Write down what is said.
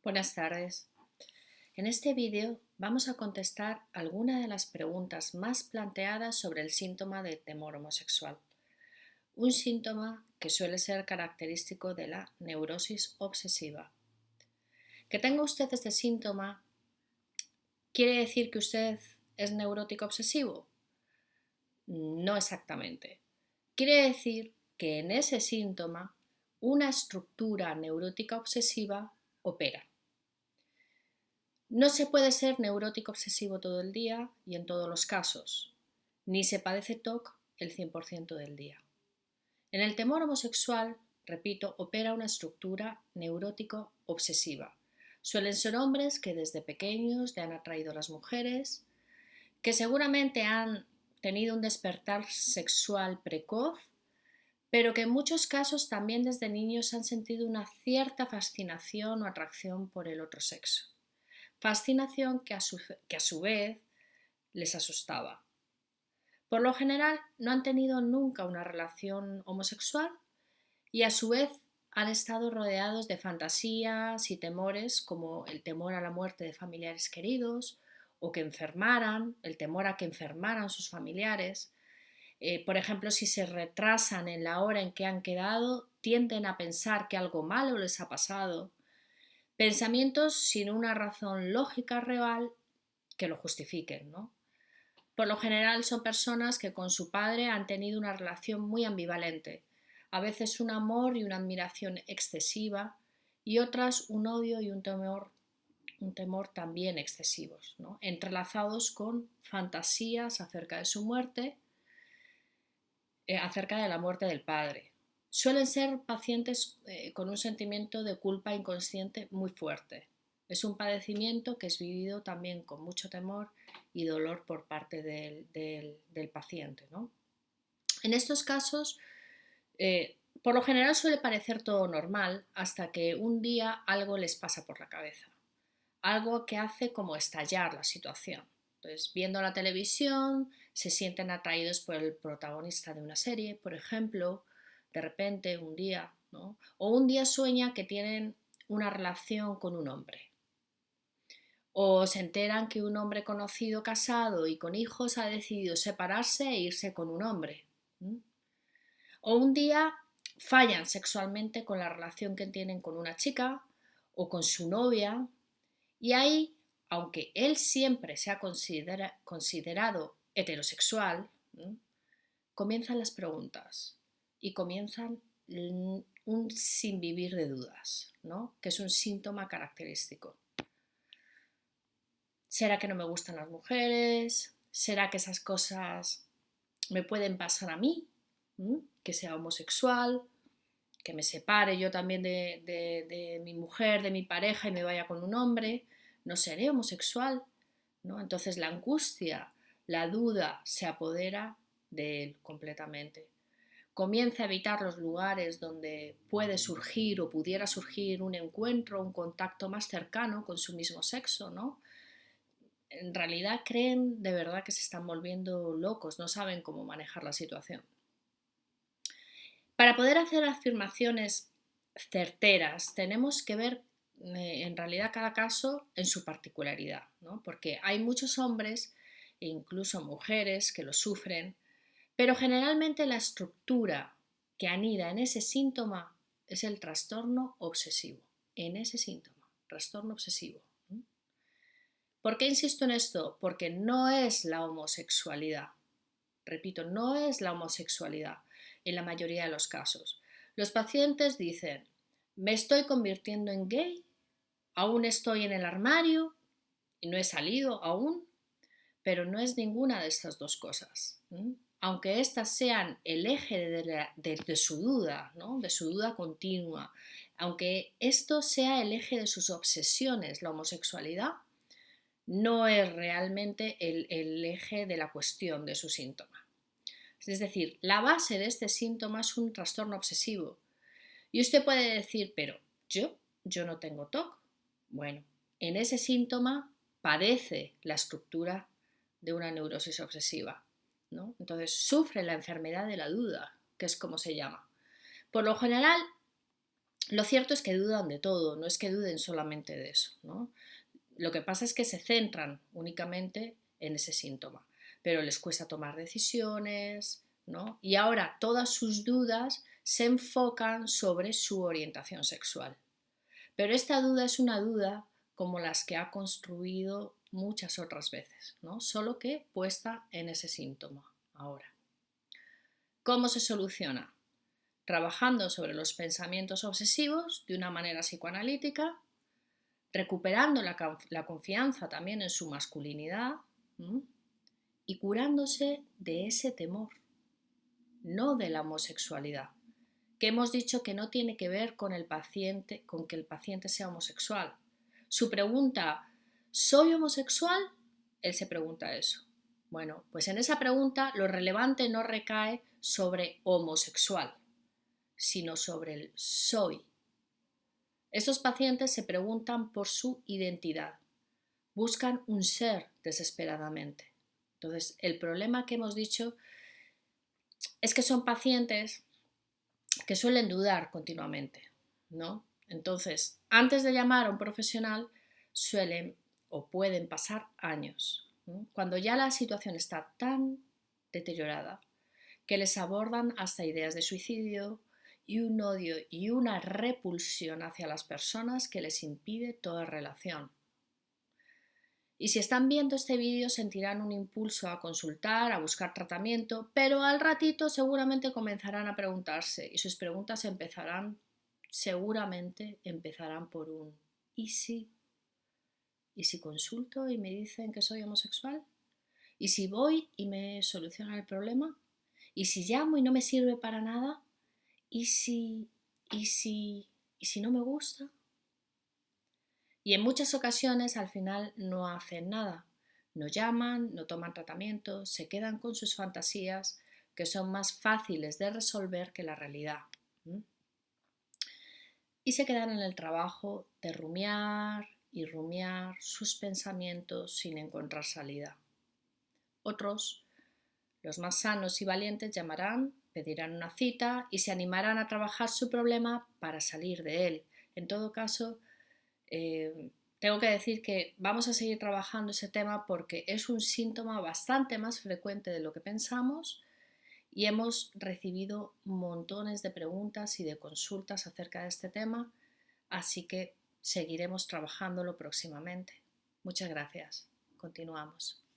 Buenas tardes. En este vídeo vamos a contestar algunas de las preguntas más planteadas sobre el síntoma de temor homosexual, un síntoma que suele ser característico de la neurosis obsesiva. Que tenga usted este síntoma, ¿quiere decir que usted es neurótico obsesivo? No exactamente. Quiere decir que en ese síntoma una estructura neurótica obsesiva opera. No se puede ser neurótico obsesivo todo el día y en todos los casos, ni se padece TOC el 100% del día. En el temor homosexual, repito, opera una estructura neurótico obsesiva. Suelen ser hombres que desde pequeños le han atraído a las mujeres, que seguramente han tenido un despertar sexual precoz, pero que en muchos casos también desde niños han sentido una cierta fascinación o atracción por el otro sexo. Fascinación que a su vez les asustaba. Por lo general no han tenido nunca una relación homosexual y a su vez han estado rodeados de fantasías y temores como el temor a la muerte de familiares queridos o que enfermaran, el temor a que enfermaran sus familiares. Por ejemplo, si se retrasan en la hora en que han quedado, tienden a pensar que algo malo les ha pasado. Pensamientos sin una razón lógica real que lo justifiquen, ¿no? Por lo general son personas que con su padre han tenido una relación muy ambivalente, a veces un amor y una admiración excesiva y otras un odio y un temor también excesivos, ¿no? Entrelazados con fantasías acerca de su muerte, acerca de la muerte del padre. Suelen ser pacientes con un sentimiento de culpa inconsciente muy fuerte. Es un padecimiento que es vivido también con mucho temor y dolor por parte del paciente, ¿no? En estos casos, por lo general suele parecer todo normal hasta que un día algo les pasa por la cabeza. Algo que hace como estallar la situación. Entonces, viendo la televisión, se sienten atraídos por el protagonista de una serie, por ejemplo, de repente un día, ¿no? O un día sueña que tienen una relación con un hombre. O se enteran que un hombre conocido, casado y con hijos ha decidido separarse e irse con un hombre. O un día fallan sexualmente con la relación que tienen con una chica o con su novia. Y ahí, aunque él siempre se ha considerado heterosexual, comienzan las preguntas y comienzan un sin vivir de dudas, ¿no? Que es un síntoma característico. ¿Será que no me gustan las mujeres? ¿Será que esas cosas me pueden pasar a mí? Que sea homosexual, que me separe yo también de mi mujer, de mi pareja y me vaya con un hombre, no seré homosexual, ¿no? Entonces la angustia, la duda se apodera de él completamente. Comienza a evitar los lugares donde puede surgir o pudiera surgir un encuentro, un contacto más cercano con su mismo sexo, ¿no? En realidad creen de verdad que se están volviendo locos, no saben cómo manejar la situación. Para poder hacer afirmaciones certeras tenemos que ver en realidad cada caso en su particularidad, ¿no? Porque hay muchos hombres e incluso mujeres que lo sufren, pero generalmente la estructura que anida en ese síntoma es el trastorno obsesivo, en ese síntoma, trastorno obsesivo. ¿Por qué insisto en esto? Porque no es la homosexualidad. Repito, no es la homosexualidad en la mayoría de los casos. Los pacientes dicen, me estoy convirtiendo en gay, aún estoy en el armario y no he salido aún, pero no es ninguna de estas dos cosas. Aunque estas sean el eje de su duda, ¿no? De su duda continua, aunque esto sea el eje de sus obsesiones, la homosexualidad, no es realmente el eje de la cuestión de su síntoma. Es decir, la base de este síntoma es un trastorno obsesivo. Y usted puede decir, pero yo no tengo TOC. Bueno, en ese síntoma padece la estructura de una neurosis obsesiva, ¿no? Entonces sufre la enfermedad de la duda, que es como se llama. Por lo general, Lo cierto es que dudan de todo, no es que duden solamente de eso, ¿no? Lo que pasa es que se centran únicamente en ese síntoma, pero les cuesta tomar decisiones, ¿no? Y ahora todas sus dudas se enfocan sobre su orientación sexual. Pero esta duda es una duda como las que ha construido muchas otras veces, ¿no? Solo que puesta en ese síntoma ahora. ¿Cómo se soluciona? Trabajando sobre los pensamientos obsesivos de una manera psicoanalítica, recuperando la confianza también en su masculinidad, ¿m? Y curándose de ese temor, no de la homosexualidad, que hemos dicho que no tiene que ver con el paciente, con que el paciente sea homosexual. Su pregunta, ¿soy homosexual? Él se pregunta eso. Bueno, pues en esa pregunta lo relevante no recae sobre homosexual, sino sobre el soy. Estos pacientes se preguntan por su identidad, buscan un ser desesperadamente. Entonces, el problema que hemos dicho es que son pacientes que suelen dudar continuamente, ¿no? Entonces, antes de llamar a un profesional, suelen o pueden pasar años, ¿no? Cuando ya la situación está tan deteriorada que les abordan hasta ideas de suicidio y un odio y una repulsión hacia las personas que les impide toda relación. Y si están viendo este vídeo sentirán un impulso a consultar, a buscar tratamiento, pero al ratito seguramente comenzarán a preguntarse y sus preguntas seguramente empezarán por un ¿y si? ¿Y si consulto y me dicen que soy homosexual? ¿Y si voy y me solucionan el problema? ¿Y si llamo y no me sirve para nada? ¿Y si, y si, y si no me gusta? Y en muchas ocasiones al final no hacen nada. No llaman, no toman tratamiento, se quedan con sus fantasías que son más fáciles de resolver que la realidad. Y se quedan en el trabajo de rumiar y rumiar sus pensamientos sin encontrar salida. Otros, los más sanos y valientes, llamarán, pedirán una cita y se animarán a trabajar su problema para salir de él. En todo caso, tengo que decir que vamos a seguir trabajando ese tema porque es un síntoma bastante más frecuente de lo que pensamos y hemos recibido montones de preguntas y de consultas acerca de este tema, así que seguiremos trabajándolo próximamente. Muchas gracias. Continuamos.